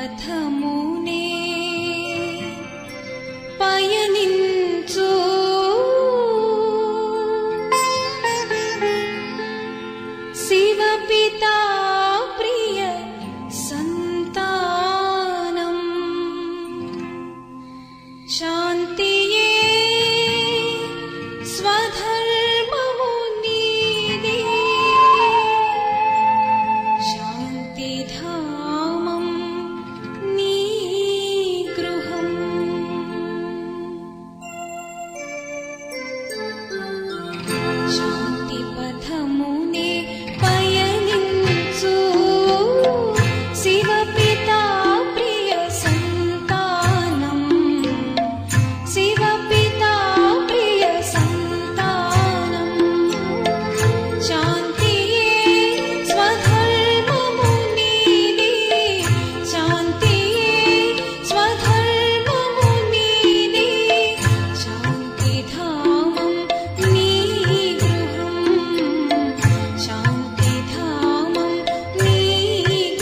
పథమునే పయనించు శివపితా ప్రియ సంతానం శాంతియే స్వధర్మము నీదే శాంతిధామం నీ గృహం శాంతి పథమునే పయనించు శివపితా ప్రియ సంతానం శివపితా ప్రియ సంతానం శాంతియే స్వధర్మము నీదే శాంతియే స్వధర్మము నీదే శాంతిధామం నీ గృహం శాంతిధామం నీ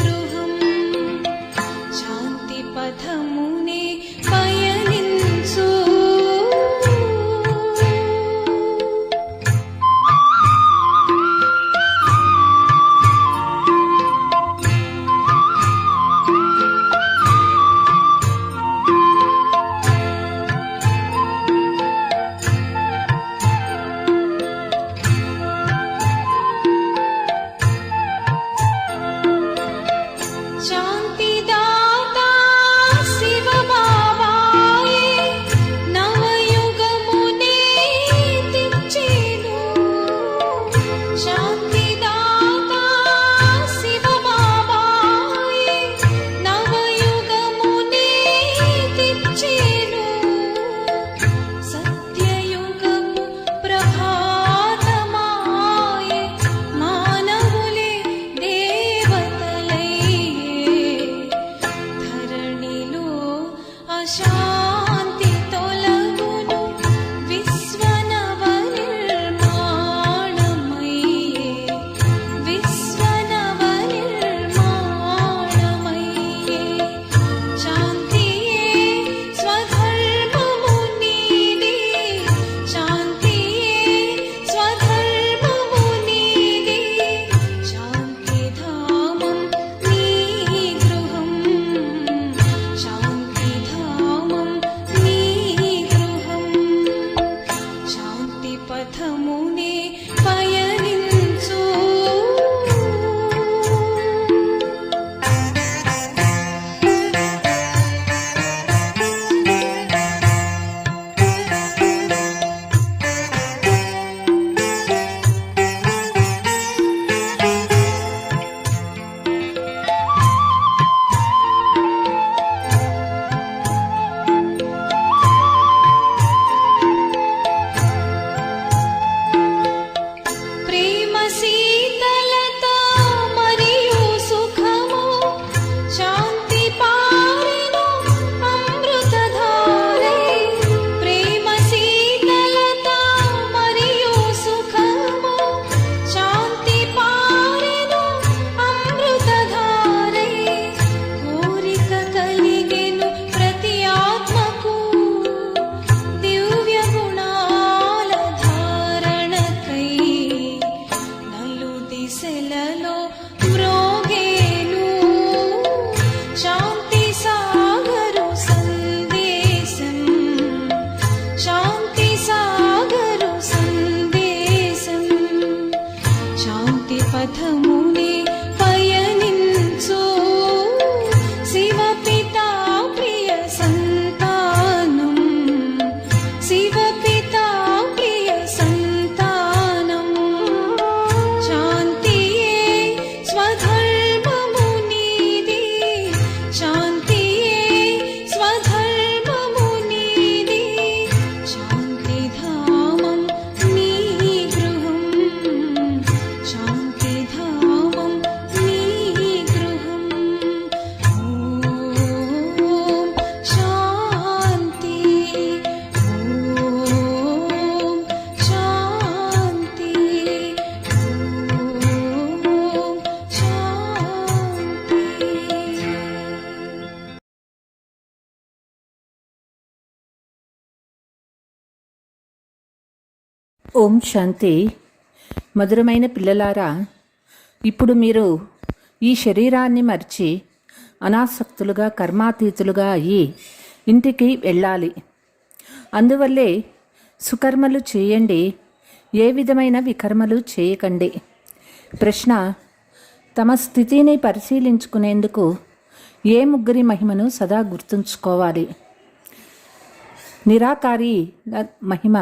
గృహం శాంతి పథమునే పయనించు శాంతిదాతా శివ బాబాయే నవయుగమునే తెచ్చెను శాంతిదాతా శివ బాబాయే నవయుగమునే తెచ్చెను సత్యయుగము ప్రభాతమాయే మానవులే దేవతలయ్యే ధరణిలో అశాంతి తొలగును విశ్వనవనిర్మాణమయ్యే విశ్వనవనిర్మాణమయ్యే శాంతియే స్వధర్మము నీదే శాంతియే స్వధర్మము నీదే శాంతిధామం నీ గృహం శాంతిధామం నీ గృహం శాంతి పథమునే పయనించు ప్రేమ శీతలత మరియు సుఖము శాంతి పారెను అమృతధారై ప్రేమ శీతలత మరియు సుఖము శాంతి పారెను అమృతధారై కోరిక కలిగెను ప్రతి ఆత్మకు దివ్య గుణాల ధారణకై నలు దిశలలో మ్రోగేను శాంతి సాగరు సందేశం శాంతి సాగరు సందేశం శాంతి పథమునే పయనించు శివపితా ప్రియ సంతానం శివపితా ప్రియ సంతానం శాంతియే స్వధర్మము నీదే శాంతియే స్వధర్మము నీదే శాంతిధామం నీ గృహం శాంతిధామం నీ గృహం ఓం శాంతి ఓం ఓం శాంతి. మధురమైన పిల్లలారా, ఇప్పుడు మీరు ఈ శరీరాన్ని మర్చి అనాసక్తులుగా కర్మాతీతులుగా అయ్యి ఇంటికి వెళ్ళాలి. అందువల్లే సుకర్మలు చేయండి, ఏ విధమైన వికర్మలు చేయకండి. ప్రశ్న: తమ స్థితిని పరిశీలించుకునేందుకు ఏ ముగ్గురి మహిమను సదా గుర్తుంచుకోవాలి? నిరాకారి మహిమ,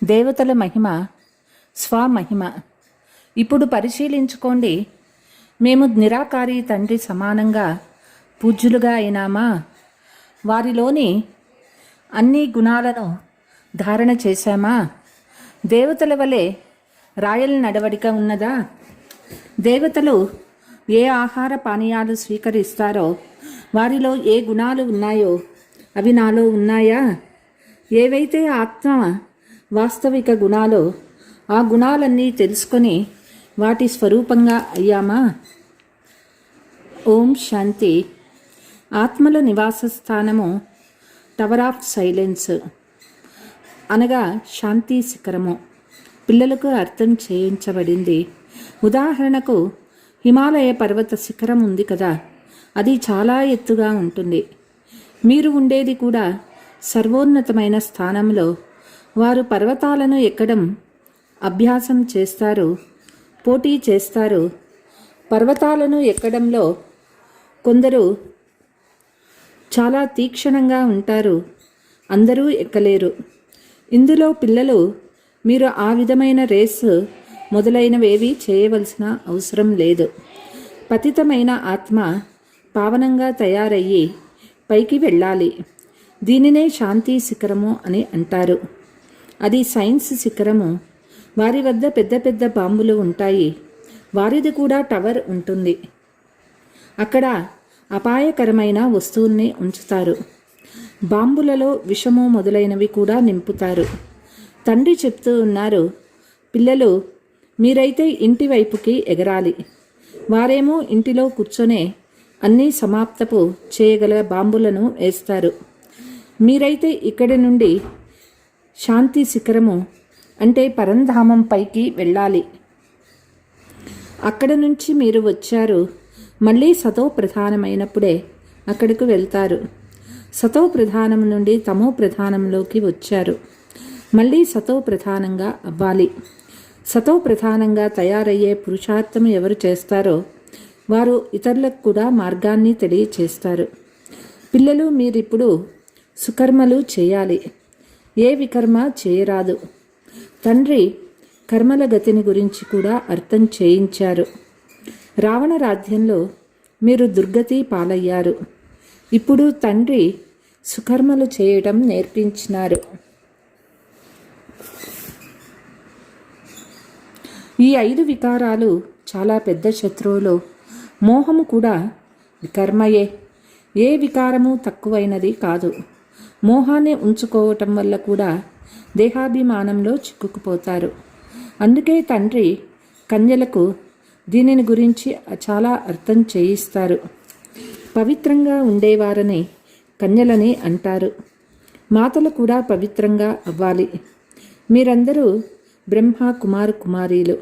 దేవతల మహిమ, స్వమహిమ. ఇప్పుడు పరిశీలించుకోండి, మేము నిరాకారి తండ్రి సమానంగా పూజ్యులుగా అయినామా? వారిలోని అన్ని గుణాలను ధారణ చేశామా? దేవతల వలె రాయల్ నడవడిక ఉన్నదా? దేవతలు ఏ ఆహార పానీయాలు స్వీకరిస్తారో వారిలో ఏ గుణాలు ఉన్నాయో అవి నాలో ఉన్నాయా? ఏవైతే ఆత్మ వాస్తవిక గుణాలో ఆ గుణాలన్నీ తెలుసుకొని వాటి స్వరూపంగా అయ్యామా? ఓం శాంతి. ఆత్మల నివాస స్థానము టవర్ ఆఫ్ సైలెన్స్ అనగా శాంతి శిఖరము. పిల్లలకు అర్థం చేయించబడింది. ఉదాహరణకు హిమాలయ పర్వత శిఖరం ఉంది కదా, అది చాలా ఎత్తుగా ఉంటుంది. మీరు ఉండేది కూడా సర్వోన్నతమైన స్థానంలో. వారు పర్వతాలను ఎక్కడం అభ్యాసం చేస్తారు, పోటీ చేస్తారు. పర్వతాలను ఎక్కడంలో కొందరు చాలా తీక్షణంగా ఉంటారు, అందరూ ఎక్కలేరు. ఇందులో పిల్లలు మీరు ఆ విధమైన రేసు మొదలైనవేవి చేయవలసిన అవసరం లేదు. పతితమైన ఆత్మ పావనంగా తయారయ్యి పైకి వెళ్ళాలి. దీనినే శాంతి శిఖరము అని అంటారు. అది సైన్స్ శిఖరము. వారి వద్ద పెద్ద పెద్ద బాంబులు ఉంటాయి. వారిది కూడా టవర్ ఉంటుంది. అక్కడ అపాయకరమైన వస్తువుల్ని ఉంచుతారు. బాంబులలో విషము మొదలైనవి కూడా నింపుతారు. తండ్రి చెప్తూ ఉన్నారు, పిల్లలు మీరైతే ఇంటి వైపుకి ఎగరాలి. వారేమో ఇంటిలో కూర్చొనే అన్నీ సమాప్తపు చేయగల బాంబులను వేస్తారు. మీరైతే ఇక్కడి నుండి శాంతి శిఖరము అంటే పరంధామం పైకి వెళ్ళాలి. అక్కడ నుంచి మీరు వచ్చారు, మళ్ళీ సతో ప్రధానమైనప్పుడే అక్కడికి వెళ్తారు. సతో ప్రధానం నుండి తమో ప్రధానంలోకి వచ్చారు, మళ్ళీ సతో ప్రధానంగా అవ్వాలి. సతో ప్రధానంగా తయారయ్యే పురుషార్థం ఎవరు చేస్తారో వారు ఇతరులకు కూడా మార్గాన్ని తెలియచేస్తారు. పిల్లలు మీరిప్పుడు సుకర్మలు చేయాలి, ఏ వికర్మ చేయరాదు. తండ్రి కర్మల గతిని గురించి కూడా అర్థం చేయించారు. రావణ రాజ్యంలో మీరు దుర్గతి పాలయ్యారు. ఇప్పుడు తండ్రి సుకర్మలు చేయడం నేర్పించినారు. ఈ 5 వికారాలు చాలా పెద్ద శత్రువులు. మోహము కూడా వికర్మయే. ఏ వికారము తక్కువైనది కాదు. మోహాన్ని ఉంచుకోవటం వల్ల కూడా దేహాభిమానంలో చిక్కుకుపోతారు. అందుకే తండ్రి కన్యలకు దీనిని గురించి చాలా అర్థం చేయిస్తారు. పవిత్రంగా ఉండేవారని కన్యలని అంటారు. మాతలు కూడా పవిత్రంగా అవ్వాలి. మీరందరూ బ్రహ్మ కుమారీలు.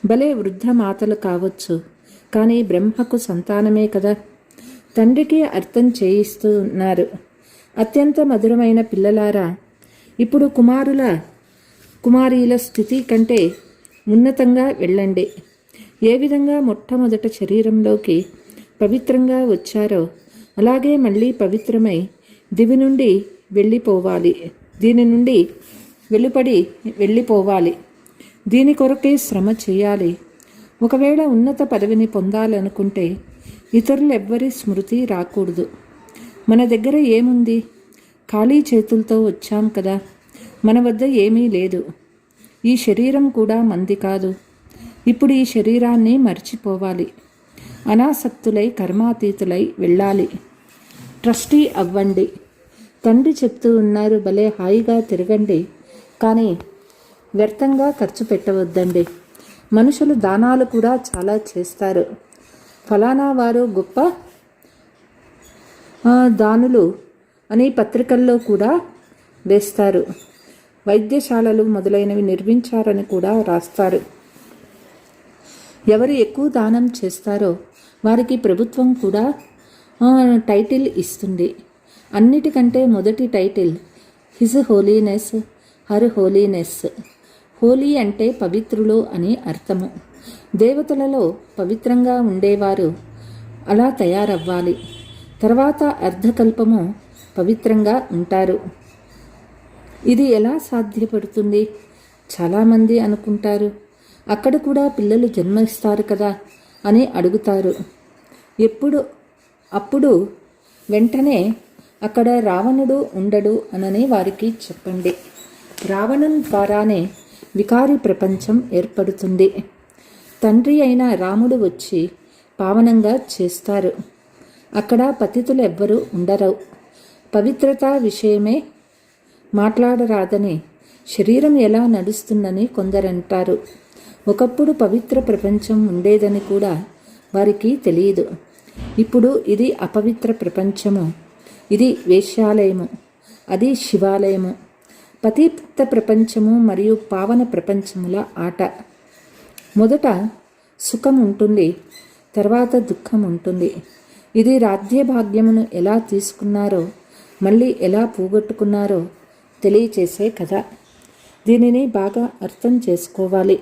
భలే వృద్ధ మాతలు కావచ్చు, కానీ బ్రహ్మకు సంతానమే కదా. తండ్రికి అర్థం చేయిస్తూ ఉన్నారు. అత్యంత మధురమైన పిల్లలారా, ఇప్పుడు కుమారీల స్థితి కంటే ఉన్నతంగా వెళ్ళండి. ఏ విధంగా మొట్టమొదట శరీరంలోకి పవిత్రంగా వచ్చారో అలాగే మళ్ళీ పవిత్రమై దివి నుండి వెళ్ళిపోవాలి. దీని నుండి వెలుపడి వెళ్ళిపోవాలి. దీని కొరకే శ్రమ చేయాలి. ఒకవేళ ఉన్నత పదవిని పొందాలనుకుంటే ఇతరులెవ్వరి స్మృతి రాకూడదు. మన దగ్గర ఏముంది? ఖాళీ చేతులతో వచ్చాం కదా. మన వద్ద ఏమీ లేదు. ఈ శరీరం కూడా మంది కాదు. ఇప్పుడు ఈ శరీరాన్ని మర్చిపోవాలి. అనాసక్తులై కర్మాతీతులై వెళ్ళాలి. ట్రస్టీ అవ్వండి. తండ్రి చెప్తూ ఉన్నారు, భలే హాయిగా తిరగండి, కానీ వ్యర్థంగా ఖర్చు పెట్టవద్దండి. మనుషులు దానాలు కూడా చాలా చేస్తారు. ఫలానా వారు గొప్ప దానులు అని పత్రికల్లో కూడా వేస్తారు. వైద్యశాలలు మొదలైనవి నిర్మించారని కూడా రాస్తారు. ఎవరు ఎక్కువ దానం చేస్తారో వారికి ప్రభుత్వం కూడా టైటిల్ ఇస్తుంది. అన్నిటికంటే మొదటి title his holiness, her holiness. Holy అంటే పవిత్రులు అని అర్థము. దేవతలలో పవిత్రంగా ఉండేవారు అలా తయారవ్వాలి. తర్వాత అర్ధకల్పము పవిత్రంగా ఉంటారు. ఇది ఎలా సాధ్యపడుతుంది? చాలామంది అనుకుంటారు, అక్కడ కూడా పిల్లలు జన్మిస్తారు కదా అని అడుగుతారు. అప్పుడు వెంటనే అక్కడ రావణుడు ఉండడు అనని వారికి చెప్పండి. రావణుని ద్వారానే వికారి ప్రపంచం ఏర్పడుతుంది. తండ్రి అయిన రాముడు వచ్చి పావనంగా చేస్తారు. అక్కడ పతితులు ఎవ్వరూ ఉండరు. పవిత్రత విషయమే మాట్లాడరాదని శరీరం ఎలా నడుస్తుందని కొందరంటారు. ఒకప్పుడు పవిత్ర ప్రపంచం ఉండేదని కూడా వారికి తెలియదు. ఇప్పుడు ఇది అపవిత్ర ప్రపంచము, ఇది వేశ్యాలయము, అది శివాలయము. పతిత ప్రపంచము మరియు పావన ప్రపంచముల ఆట. మొదట సుఖం ఉంటుంది, తర్వాత దుఃఖం ఉంటుంది. ఇది రాజ్యభాగ్యమును ఎలా తీసుకున్నారో మళ్ళీ ఎలా పోగొట్టుకున్నారో తెలియచేసే కథ. దీనిని బాగా అర్థం చేసుకోవాలి.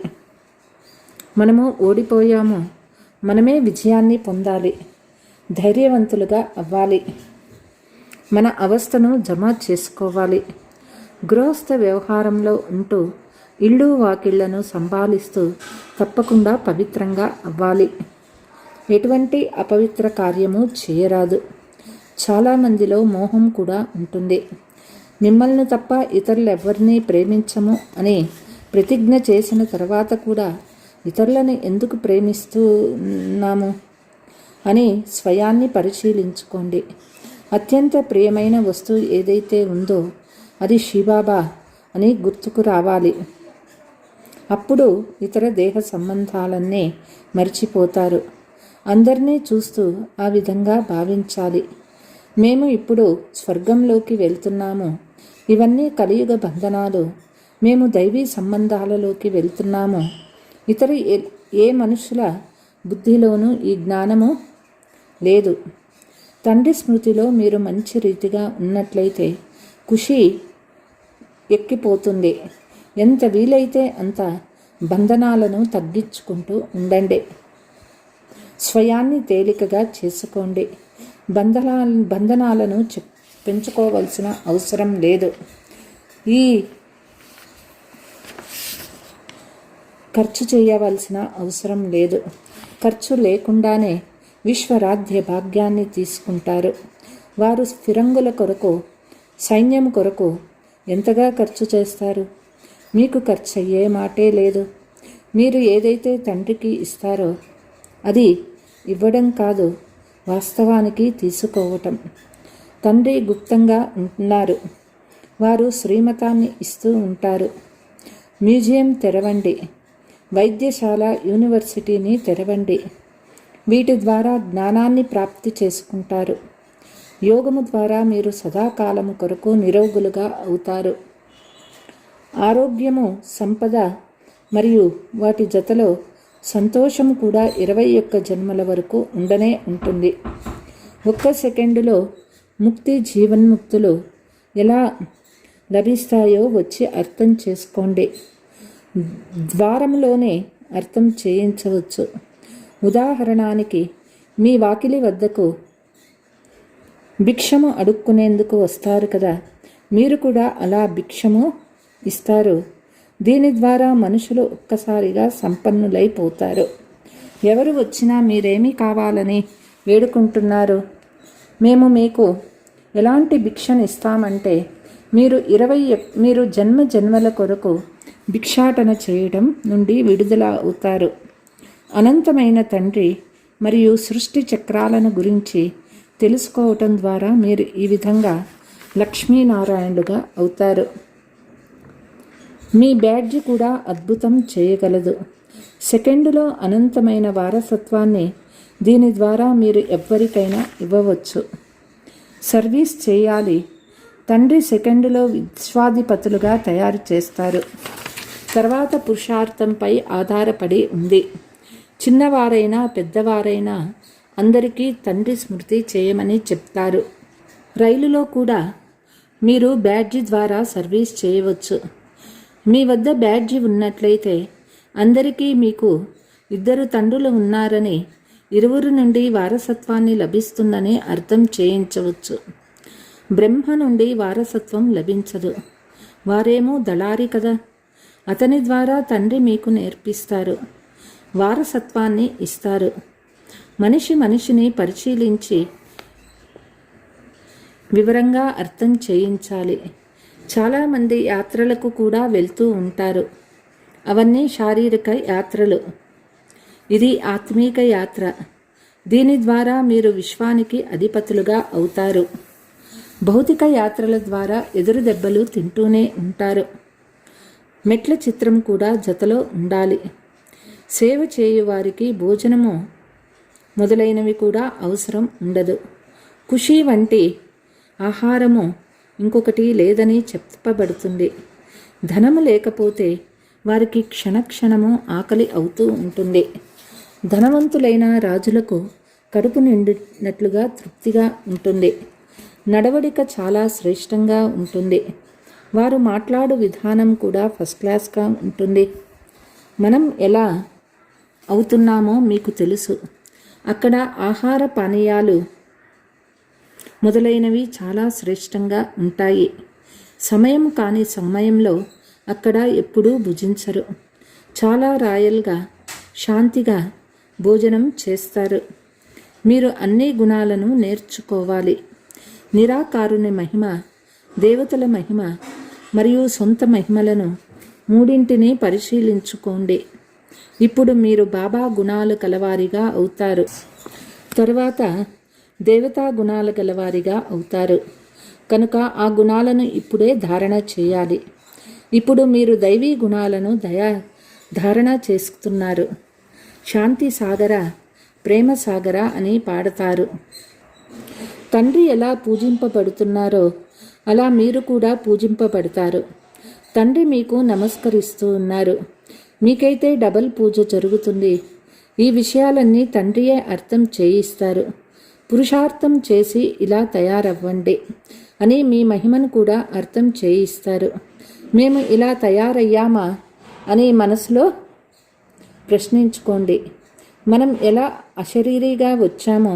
మనము ఓడిపోయాము, మనమే విజయాన్ని పొందాలి, ధైర్యవంతులుగా అవ్వాలి, మన అవస్థను జమ చేసుకోవాలి. గృహస్థ వ్యవహారంలో ఉంటూ ఇళ్ళు వాకిళ్లను సంభాలిస్తూ తప్పకుండా పవిత్రంగా అవ్వాలి. ఎటువంటి అపవిత్ర కార్యము చేయరాదు. చాలామందిలో మోహం కూడా ఉంటుంది. మిమ్మల్ని తప్ప ఇతరులు ఎవరిని ప్రేమించము అని ప్రతిజ్ఞ చేసిన తర్వాత కూడా ఇతరులను ఎందుకు ప్రేమిస్తున్నాము అని స్వయాన్ని పరిశీలించుకోండి. అత్యంత ప్రియమైన వస్తువు ఏదైతే ఉందో అది శివబాబా అని గుర్తుకు రావాలి. అప్పుడు ఇతర దేహ సంబంధాలన్నీ మర్చిపోతారు. అందరినీ చూస్తూ ఆ విధంగా భావించాలి. మేము ఇప్పుడు స్వర్గంలోకి వెళ్తున్నాము. ఇవన్నీ కలియుగ బంధనాలు. మేము దైవీ సంబంధాలలోకి వెళ్తున్నాము. ఇతర ఏ మనుషుల బుద్ధిలోనూ ఈ జ్ఞానము లేదు. తండ్రి స్మృతిలో మీరు మంచి రీతిగా ఉన్నట్లయితే ఖుషి ఎక్కిపోతుంది. ఎంత వీలైతే అంత బంధనాలను తగ్గించుకుంటూ ఉండండి. స్వయాన్ని తేలికగా చేసుకోండి. బంధనాలను పెంచుకోవాల్సిన అవసరం లేదు. ఈ ఖర్చు చేయవలసిన అవసరం లేదు. ఖర్చు లేకుండానే విశ్వరాధ్య భాగ్యాన్ని తీసుకుంటారు. వారు ఫిరంగుల కొరకు, సైన్యం కొరకు ఎంతగా ఖర్చు చేస్తారు? మీకు ఖర్చు అయ్యే మాటే లేదు. మీరు ఏదైతే తండ్రికి ఇస్తారో అది ఇవ్వడం కాదు, వాస్తవానికి తీసుకోవటం. తండ్రి గుప్తంగా ఉంటున్నారు. వారు శ్రీమతాన్ని ఇస్తూ ఉంటారు. మ్యూజియం తెరవండి, వైద్యశాల, యూనివర్సిటీని తెరవండి. వీటి ద్వారా జ్ఞానాన్ని ప్రాప్తి చేసుకుంటారు. యోగము ద్వారా మీరు సదాకాలము కొరకు నిరోగులుగా అవుతారు. ఆరోగ్యము, సంపద మరియు వాటి జతలో సంతోషము కూడా 21 జన్మల వరకు ఉండనే ఉంటుంది. 1 సెకండులో ముక్తి, జీవన్ముక్తులు ఎలా లభిస్తాయో వచ్చి అర్థం చేసుకోండి. ద్వారంలోనే అర్థం చేయించవచ్చు. ఉదాహరణానికి మీ వాకిలి వద్దకు భిక్షము అడుక్కునేందుకు వస్తారు కదా, మీరు కూడా అలా భిక్షము ఇస్తారు. దీని ద్వారా మనుషులు ఒక్కసారిగా సంపన్నులైపోతారు. ఎవరు వచ్చినా మీరేమీ కావాలని వేడుకుంటున్నారు? మేము మీకు ఎలాంటి భిక్షను ఇస్తామంటే మీరు జన్మ జన్మల కొరకు భిక్షాటన చేయడం నుండి విడుదల అవుతారు. అనంతమైన తండ్రి మరియు సృష్టి చక్రాలను గురించి తెలుసుకోవటం ద్వారా మీరు ఈ విధంగా లక్ష్మీనారాయణులుగా అవుతారు. మీ బ్యాడ్జ్ కూడా అద్భుతం చేయగలదు. సెకండులో అనంతమైన వారసత్వాన్ని దీని ద్వారా మీరు ఎవ్వరికైనా ఇవ్వవచ్చు. సర్వీస్ చేయాలి. తండ్రి సెకండులో విశ్వాధిపతులుగా తయారు చేస్తారు. తర్వాత పురుషార్థంపై ఆధారపడి ఉంది. చిన్నవారైనా పెద్దవారైనా అందరికీ తండ్రి స్మృతి చేయమని చెప్తారు. రైలులో కూడా మీరు బ్యాడ్జి ద్వారా సర్వీస్ చేయవచ్చు. మీ వద్ద బ్యాడ్జి ఉన్నట్లయితే అందరికీ మీకు 2 తండ్రులు ఉన్నారని, ఇరువురు నుండి వారసత్వాన్ని లభిస్తుందని అర్థం చేయించవచ్చు. బ్రహ్మ నుండి వారసత్వం లభించదు. వారేమో దళారి కదా. అతని ద్వారా తండ్రి మీకు నేర్పిస్తారు, వారసత్వాన్ని ఇస్తారు. మనిషిని పరిశీలించి వివరంగా అర్థం చేయించాలి. చాలామంది యాత్రలకు కూడా వెళ్తూ ఉంటారు. అవన్నీ శారీరక యాత్రలు. ఇది ఆత్మీక యాత్ర. దీని ద్వారా మీరు విశ్వానికి అధిపతులుగా అవుతారు. భౌతిక యాత్రల ద్వారా ఎదురు దెబ్బలు తింటూనే ఉంటారు. మెట్ల చిత్రం కూడా జతలో ఉండాలి. సేవ చేయువారికి భోజనము మొదలైనవి కూడా అవసరం ఉండదు. ఖుషీ వంటి ఆహారము ఇంకొకటి లేదని చెప్పబడుతుంది. ధనము లేకపోతే వారికి క్షణక్షణము ఆకలి అవుతూ ఉంటుంది. ధనవంతులైన రాజులకు కడుపు నిండినట్లుగా తృప్తిగా ఉంటుంది. నడవడిక చాలా శ్రేష్టంగా ఉంటుంది. వారు మాట్లాడు విధానం కూడా ఫస్ట్ క్లాస్గా ఉంటుంది. మనం ఎలా అవుతున్నామో మీకు తెలుసు. అక్కడ ఆహార పానీయాలు మొదలైనవి చాలా శ్రేష్టంగా ఉంటాయి. సమయం కాని సమయంలో అక్కడ ఎప్పుడూ భుజించరు. చాలా రాయల్గా శాంతిగా భోజనం చేస్తారు. మీరు అన్ని గుణాలను నేర్చుకోవాలి. నిరాకారుని మహిమ, దేవతల మహిమ మరియు సొంత మహిమలను మూడింటిని పరిశీలించుకోండి. ఇప్పుడు మీరు బాబా గుణాలు కలవారిగా అవుతారు. తరువాత దేవతా గుణాలు గలవారిగా అవుతారు. కనుక ఆ గుణాలను ఇప్పుడే ధారణ చేయాలి. ఇప్పుడు మీరు దైవీ గుణాలను ధారణ చేస్తున్నారు. శాంతి సాగర, ప్రేమ సాగర అని పాడతారు. తండ్రి ఎలా పూజింపబడుతున్నారో అలా మీరు కూడా పూజింపబడతారు. తండ్రి మీకు నమస్కరిస్తూ ఉన్నారు. మీకైతే డబల్ పూజ జరుగుతుంది. ఈ విషయాలన్నీ తండ్రియే అర్థం చేయిస్తారు. పురుషార్థం చేసి ఇలా తయారవ్వండి అని మీ మహిమను కూడా అర్థం చేయిస్తారు. మేము ఇలా తయారయ్యామా అని మనసులో ప్రశ్నించుకోండి. మనం ఎలా అశరీరిగా వచ్చామో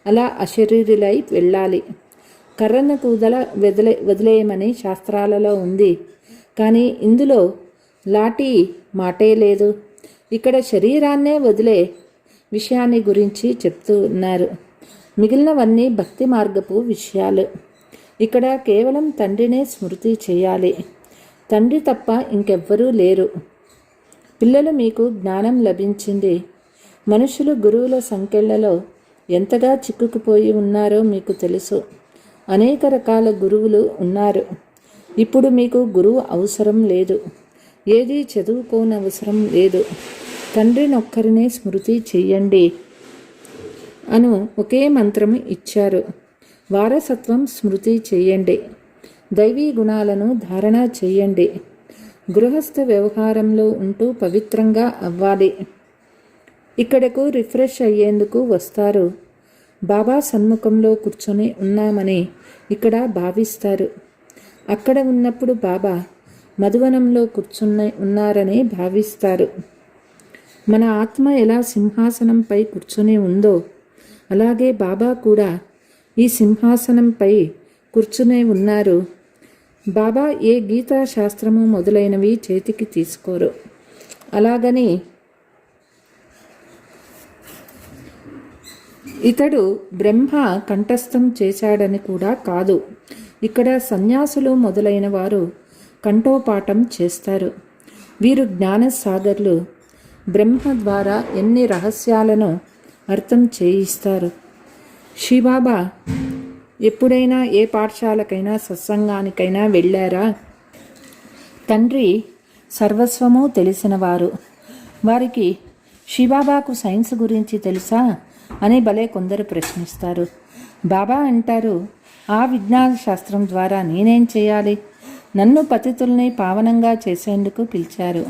అలా అశరీరులై వెళ్ళాలి. కర్రను వదిలేయమని శాస్త్రాలలో ఉంది. కానీ ఇందులో లాఠీ మాటే లేదు. ఇక్కడ శరీరాన్నే వదిలే విషయాన్ని గురించి చెప్తూ ఉన్నారు. మిగిలినవన్నీ భక్తి మార్గపు విషయాలు. ఇక్కడ కేవలం తండ్రినే స్మృతి చేయాలి. తండ్రి తప్ప ఇంకెవ్వరూ లేరు. పిల్లలు మీకు జ్ఞానం లభించింది. మనుషులు గురువుల సంకెళ్లలో ఎంతగా చిక్కుకుపోయి ఉన్నారో మీకు తెలుసు. అనేక రకాల గురువులు ఉన్నారు. ఇప్పుడు మీకు గురువు అవసరం లేదు. ఏదీ చదువుకోనవసరం లేదు. తండ్రినొక్కరినే స్మృతి చెయ్యండి అను ఒకే మంత్రము ఇచ్చారు. వారసత్వం స్మృతి చెయ్యండి. దైవీ గుణాలను ధారణ చెయ్యండి. గృహస్థ వ్యవహారంలో ఉంటూ పవిత్రంగా అవ్వాలి. ఇక్కడకు రిఫ్రెష్ అయ్యేందుకు వస్తారు. బాబా సన్ముఖంలో కూర్చొని ఉన్నామని ఇక్కడ భావిస్తారు. అక్కడ ఉన్నప్పుడు బాబా మధువనంలో ఉన్నారని భావిస్తారు. మన ఆత్మ ఎలా సింహాసనంపై కూర్చొని ఉందో అలాగే బాబా కూడా ఈ సింహాసనంపై కూర్చునే ఉన్నారు. బాబా ఏ గీతా శాస్త్రము మొదలైనవి చేతికి తీసుకోరు. అలాగని ఇతడు బ్రహ్మ కంఠస్థం చేశాడని కూడా కాదు. ఇక్కడ సన్యాసులు మొదలైన వారు కంఠోపాఠం చేస్తారు. వీరు జ్ఞానసాగర్లు. బ్రహ్మ ద్వారా ఎన్ని రహస్యాలను అర్థం చేయిస్తారు. శివబాబా ఎప్పుడైనా ఏ పాఠశాలకైనా సత్సంగానికైనా వెళ్ళారా? తండ్రి సర్వస్వము తెలిసినవారు. వారికి శివబాబాకు సైన్స్ గురించి తెలుసా అని భలే కొందరు ప్రశ్నిస్తారు. బాబా అంటారు, ఆ విజ్ఞాన శాస్త్రం ద్వారా నేనేం చేయాలి? నన్ను పతితుల్ని పావనంగా చేసేందుకు పిలిచారు.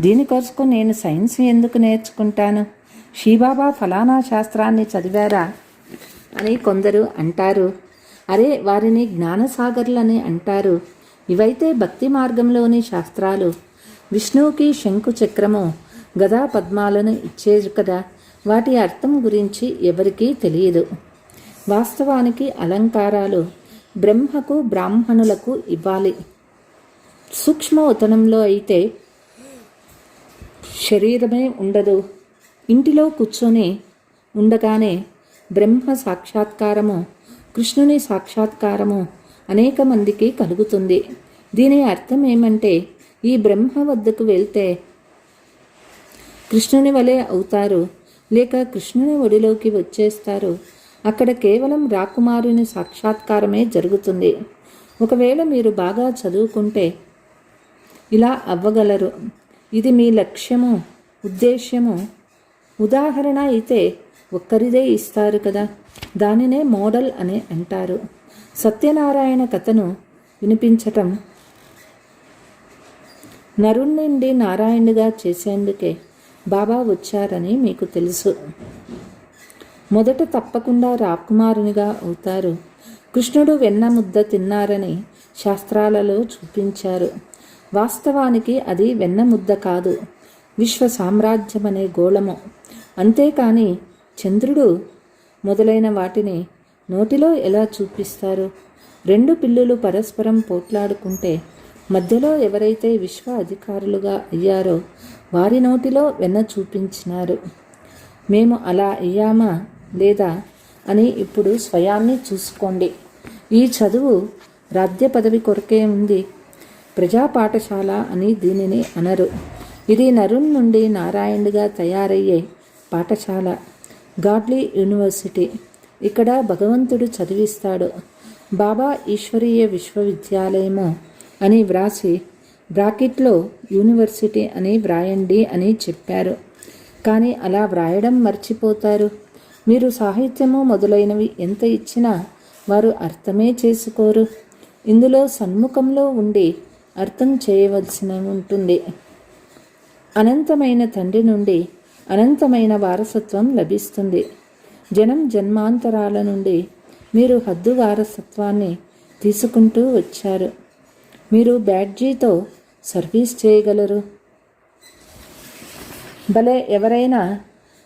దీనికోసం నేను సైన్స్ ఎందుకు నేర్చుకుంటాను? శివబాబా ఫలానా శాస్త్రాన్ని చదివారా అని కొందరు అంటారు. అరే, వారిని జ్ఞానసాగర్లని అంటారు. ఇవైతే భక్తి మార్గంలోని శాస్త్రాలు. విష్ణువుకి శంకు చక్రము గదా పద్మాలను ఇచ్చేది కదా. వాటి అర్థం గురించి ఎవరికీ తెలియదు. వాస్తవానికి అలంకారాలు బ్రహ్మకు బ్రాహ్మణులకు ఇవ్వాలి. సూక్ష్మవతనంలో అయితే శరీరమే ఉండదు. ఇంటిలో కూర్చొని ఉండగానే బ్రహ్మ సాక్షాత్కారము, కృష్ణుని సాక్షాత్కారము అనేక మందికి కలుగుతుంది. దీని అర్థం ఏమంటే, ఈ బ్రహ్మ వద్దకు వెళ్తే కృష్ణుని వలె అవుతారు, లేక కృష్ణుని ఒడిలోకి వచ్చేస్తారు. అక్కడ కేవలం రాకుమారుని సాక్షాత్కారమే జరుగుతుంది. ఒకవేళ మీరు బాగా చదువుకుంటే ఇలా అవ్వగలరు. ఇది మీ లక్ష్యము, ఉద్దేశ్యము. ఉదాహరణ అయితే ఒక్కరిదే ఇస్తారు కదా, దానినే మోడల్ అని అంటారు. సత్యనారాయణ కథను వినిపించటం నరుణ్ణి నారాయణుడిగా చేసేందుకే బాబా వచ్చారని మీకు తెలుసు. మొదట తప్పకుండా రాకుమారునిగా అవుతారు. కృష్ణుడు వెన్న ముద్ద తిన్నారని శాస్త్రాలలో చూపించారు. వాస్తవానికి అది వెన్న ముద్ద కాదు, విశ్వ సామ్రాజ్యం అనే గోళము. అంతేకాని చంద్రుడు మొదలైన వాటిని నోటిలో ఎలా చూపిస్తారు? రెండు పిల్లులు పరస్పరం పోట్లాడుకుంటే మధ్యలో ఎవరైతే విశ్వ అధికారులుగా అయ్యారో వారి నోటిలో వెన్న చూపించినారు. మేము అలా అయ్యామా లేదా అని ఇప్పుడు స్వయాన్ని చూసుకోండి. ఈ చదువు రాజ్య పదవి కొరకే ఉంది. ప్రజా పాఠశాల అని దీనిని అనరు. ఇది నరుణ్ నుండి నారాయణుడిగా తయారయ్యే పాఠశాల, గాడ్లీ యూనివర్సిటీ. ఇక్కడ భగవంతుడు చదివిస్తాడు. బాబా ఈశ్వరీయ విశ్వవిద్యాలయము అని వ్రాసి బ్రాకెట్లో యూనివర్సిటీ అని వ్రాయండి అని చెప్పారు. కానీ అలా వ్రాయడం మర్చిపోతారు. మీరు సాహిత్యము మొదలైనవి ఎంత ఇచ్చినా వారు అర్థమే చేసుకోరు. ఇందులో సన్ముఖంలో ఉండి అర్థం చేయవలసి ఉంటుంది. అనంతమైన తండ్రి నుండి అనంతమైన వారసత్వం లభిస్తుంది. జనం జన్మాంతరాల నుండి మీరు హద్దు వారసత్వాన్ని తీసుకుంటూ వచ్చారు. మీరు బ్యాడ్జీతో సర్వీస్ చేయగలరు. భలే ఎవరైనా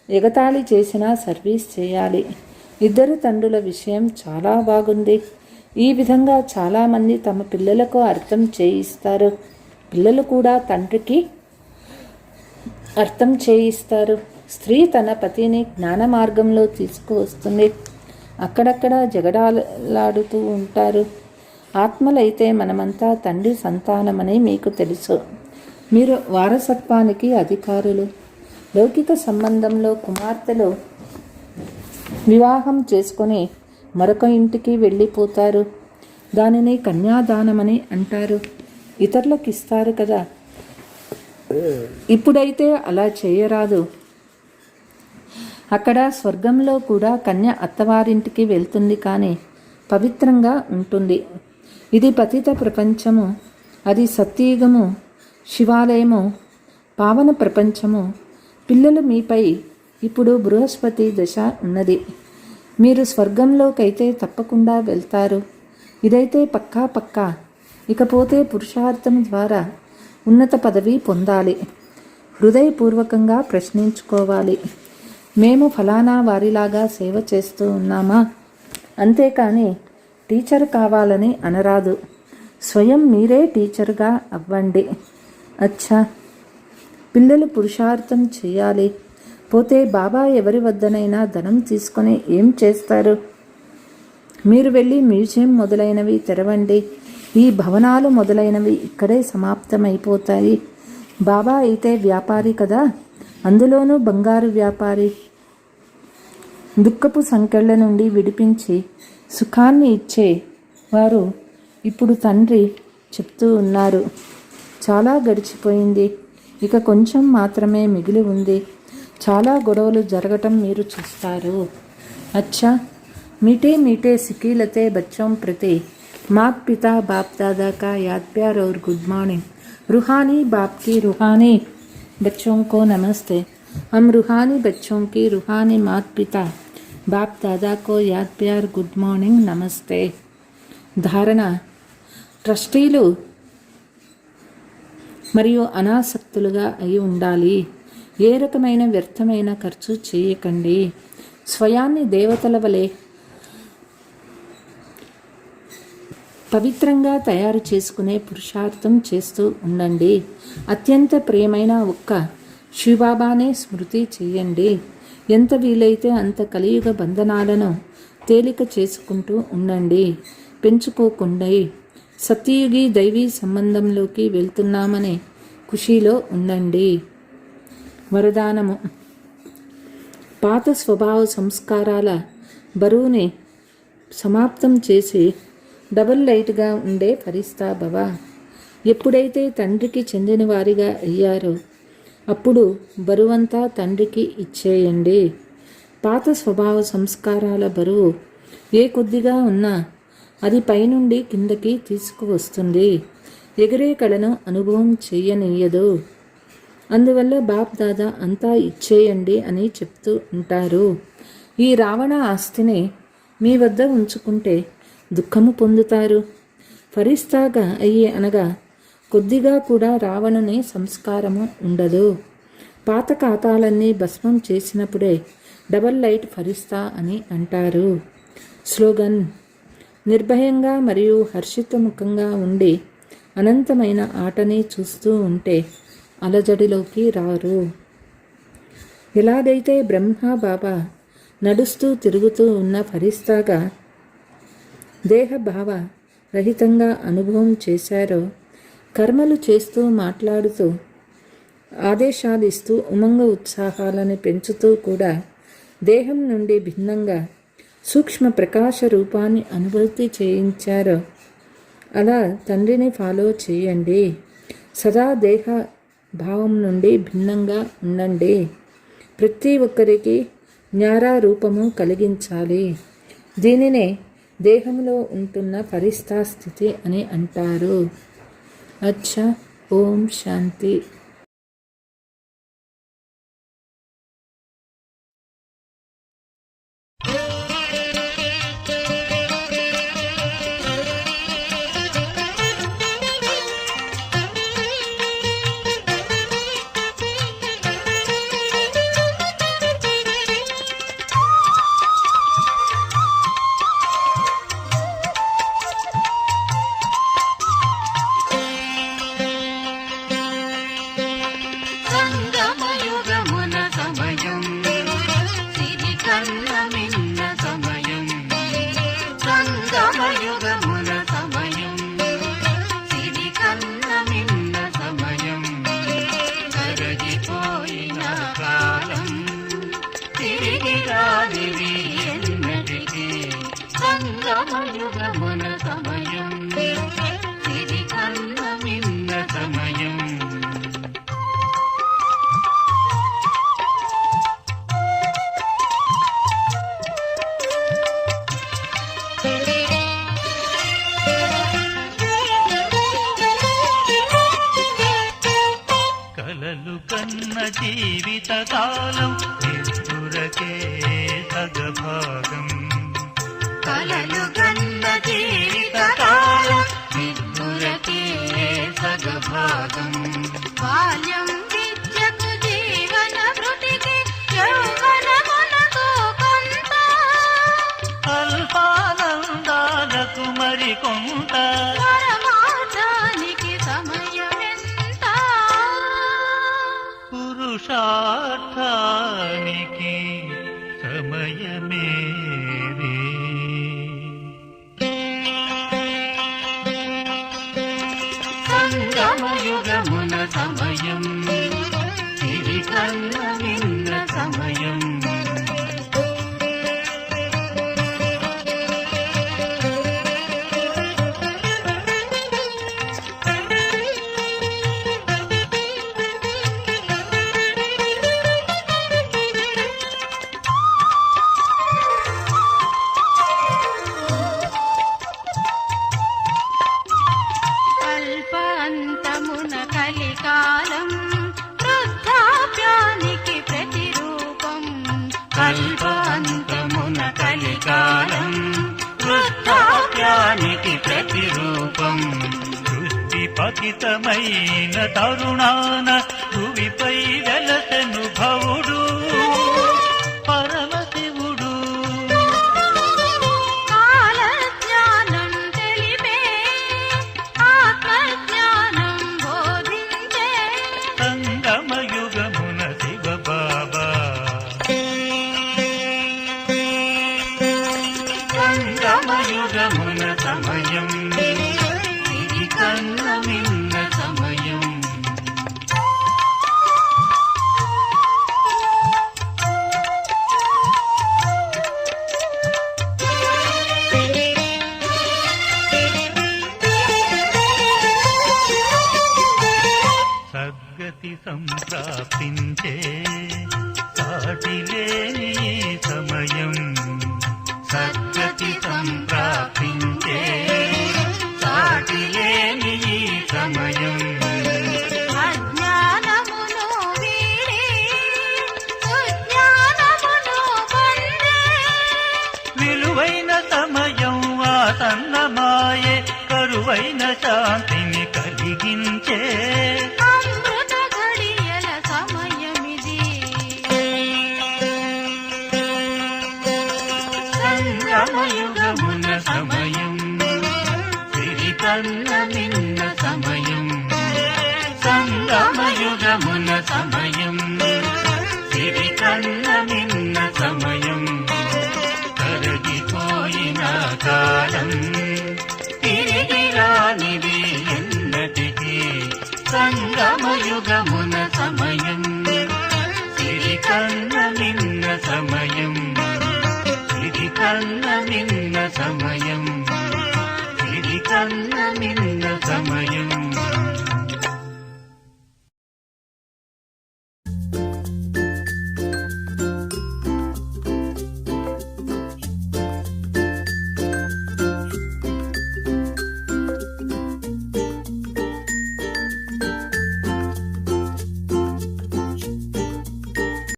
ఎగతాళి చేసినా సర్వీస్ చేయాలి. ఇద్దరు తండ్రుల విషయం చాలా బాగుంది. ఈ విధంగా చాలామంది తమ పిల్లలకు అర్థం చేయిస్తారు. పిల్లలు కూడా తండ్రికి అర్థం చేయిస్తారు. స్త్రీ తన పతిని జ్ఞాన మార్గంలో తీసుకువస్తుంది. అక్కడక్కడ జగడాలాడుతూ ఉంటారు. ఆత్మలైతే మనమంతా తండ్రి సంతానమని మీకు తెలుసు. మీరు వారసత్వానికి అధికారులు. లౌకిక సంబంధంలో కుమార్తెలు వివాహం చేసుకొని మరొక ఇంటికి వెళ్ళిపోతారు. దానిని కన్యాదానమని అంటారు. ఇతరులకు ఇస్తారు కదా. ఇప్పుడైతే అలా చేయరాదు. అక్కడ స్వర్గంలో కూడా కన్య అత్తవారింటికి వెళ్తుంది, కానీ పవిత్రంగా ఉంటుంది. ఇది పతిత ప్రపంచము, అది సత్యయుగము, శివాలయము, పావన ప్రపంచము. పిల్లలు మీపై ఇప్పుడు బృహస్పతి దశ ఉన్నది. మీరు స్వర్గంలోకైతే తప్పకుండా వెళ్తారు. ఇదైతే పక్కా. ఇకపోతే పురుషార్థం ద్వారా ఉన్నత పదవి పొందాలి. హృదయపూర్వకంగా ప్రశ్నించుకోవాలి, మేము ఫలానా వారిలాగా సేవ చేస్తూ ఉన్నామా? అంతేకాని టీచర్ కావాలని అనరాదు. స్వయం మీరే టీచర్గా అవ్వండి. అచ్చా, పిల్లలు పురుషార్థం చేయాలి. పోతే బాబా ఎవరి వద్దనైనా ధనం తీసుకొని ఏం చేస్తారు? మీరు వెళ్ళి మ్యూజియం మొదలైనవి తెరవండి. ఈ భవనాలు మొదలైనవి ఇక్కడే సమాప్తమైపోతాయి. బాబా అయితే వ్యాపారి కదా, అందులోనూ బంగారు వ్యాపారి. దుఃఖపు సంకెళ్ల నుండి విడిపించి సుఖాన్ని ఇచ్చే వారు ఇప్పుడు తండ్రి చెప్తూ ఉన్నారు. చాలా గడిచిపోయింది, ఇక కొంచెం మాత్రమే మిగిలి ఉంది. చాలా గొడవలు జరగటం మీరు చూస్తారు. అచ్చా, मीठे मीठे सिकीलते बच्चों प्रति मात पिता बाप दादा का याद प्यार और गुड मॉर्निंग। रूहानी बाप की रूहानी बच्चों को नमस्ते। हम रूहानी बच्चों की रूहानी मात पिता बाप दादा को याद प्यार गुड మార్నింగ్ నమస్తే। ధారణ: ట్రస్టీలు మరియు అనాసక్తులుగా అయి ఉండాలి। ఏ రకమైన వ్యర్థమైన ఖర్చు చేయకండి। స్వయాన్ని దేవతల వలె పవిత్రంగా తయారు చేసుకునే పురుషార్థం చేస్తూ ఉండండి। అత్యంత ప్రియమైన ఒక్క శివబాబానే స్మృతి చేయండి। ఎంత వీలైతే అంత కలియుగ బంధనాలను తేలిక చేసుకుంటూ ఉండండి, పెంచుకోకండి। సత్యయుగి దైవీ సంబంధంలోకి వెళ్తున్నామనే ఖుషీలో ఉండండి। వరదానము: పాత స్వభావ సంస్కారాల బరువుని సమాప్తం చేసి డబుల్ లైట్గా ఉండే ఫరిస్తా భవ। ఎప్పుడైతే తండ్రికి చెందిన వారిగా అయ్యారో అప్పుడు బరువంతా తండ్రికి ఇచ్చేయండి। పాత స్వభావ సంస్కారాల బరువు ఏ కొద్దిగా ఉన్నా అది పైనుండి కిందకి తీసుకువస్తుంది, ఎగిరే కళను అనుభవం చేయనీయదు। అందువల్ల బాప్ దాదా అంతా ఇచ్చేయండి అని చెప్తూ ఉంటారు। ఈ రావణ ఆస్తిని మీ వద్ద ఉంచుకుంటే దుఃఖము పొందుతారు। ఫరిస్తాగా అయ్యి అనగా కొద్దిగా కూడా రావణుని సంస్కారము ఉండదు। పాత ఖాతాలన్నీ భస్మం చేసినప్పుడే డబల్ లైట్ ఫరిస్తా అని అంటారు। స్లోగన్: నిర్భయంగా మరియు హర్షితముఖంగా ఉండి అనంతమైన ఆటని చూస్తూ ఉంటే అలజడిలోకి రారు। ఎలాగైతే బ్రహ్మ బాబా నడుస్తూ తిరుగుతూ ఉన్న ఫరిస్తాగా దేహభావ రహితంగా అనుభవం చేశారో, కర్మలు చేస్తూ మాట్లాడుతూ ఆదేశాలిస్తూ ఉమంగ ఉత్సాహాలను పెంచుతూ కూడా దేహం నుండి భిన్నంగా సూక్ష్మ ప్రకాశ రూపాన్ని అనుభూతి చేయించారో అలా తండ్రిని ఫాలో చేయండి। సదా దేహ భావం నుండి భిన్నంగా ఉండండి। ప్రతి ఒక్కరికి జ్ఞారా రూపము కలిగించాలి। దీనినే దేహంలో ఉంటున్న ఫరిస్తా స్థితి అని అంటారు। अच्छा, ओम शांति। సంగమయుగమున సమయం సిరి కన్నమిన్న సమయం కలలు కన్న జీవిత కాలం నిద్దురకే సగభాగం కలలు కన్న జీవిత కాలం నిద్దురకే సగభాగం బాల్యం విద్యకు జీవన వృతికి యౌవనమునకు కొంత అల్పానందాలకు మరి కొంత పరమార్థానికి సమయమెంత పురుషార్థానికి సమయమేది సంగమయుగమున సమయం సిరి కన్నమిన్న సమయం కల్పాంతమున కలికాలం వృద్ధాప్యానికి ప్రతిరూపం కల్పాంతమున కలికాలం వృద్ధాప్యానికి ప్రతిరూపం సృష్టి పతితమైన తరుణాన భువిపై వెలసెను భవుడు పరమశివుడు కాలజ్ఞానం తెలిపే ఆత్మజ్ఞానం బోధించే సంగమయుగమున శివ బాబా సంగమయుగమున సమయం ఇది కన్న మిన్న సమయం సద్గతి సంప్రాప్తించే సాటిలేని సమయం సద్గతి సంప్రాప్తించే సాటిలేని సమయం అజ్ఞానమును వీడి సుజ్ఞానమును పొందే విలువైన సమయం ఆసన్నమాయే కరువైన శాంతిని కలిగించే అమృత ఘడియల సమయమిది సంగమయుగమున సమయం సిరి కన్న మిన్న సమయం సంగమయుగమున సమయం సిరి కన్న మిన్న సమయం కరగిపోయిన కాలం తిరిగి రానిది ఎన్నటికీ సంగమయుగమున సమయం సిరి కన్న మిన్న సమయం సిరి కన్న మిన్న సమయం సిరి కన్న మిన్న సమయం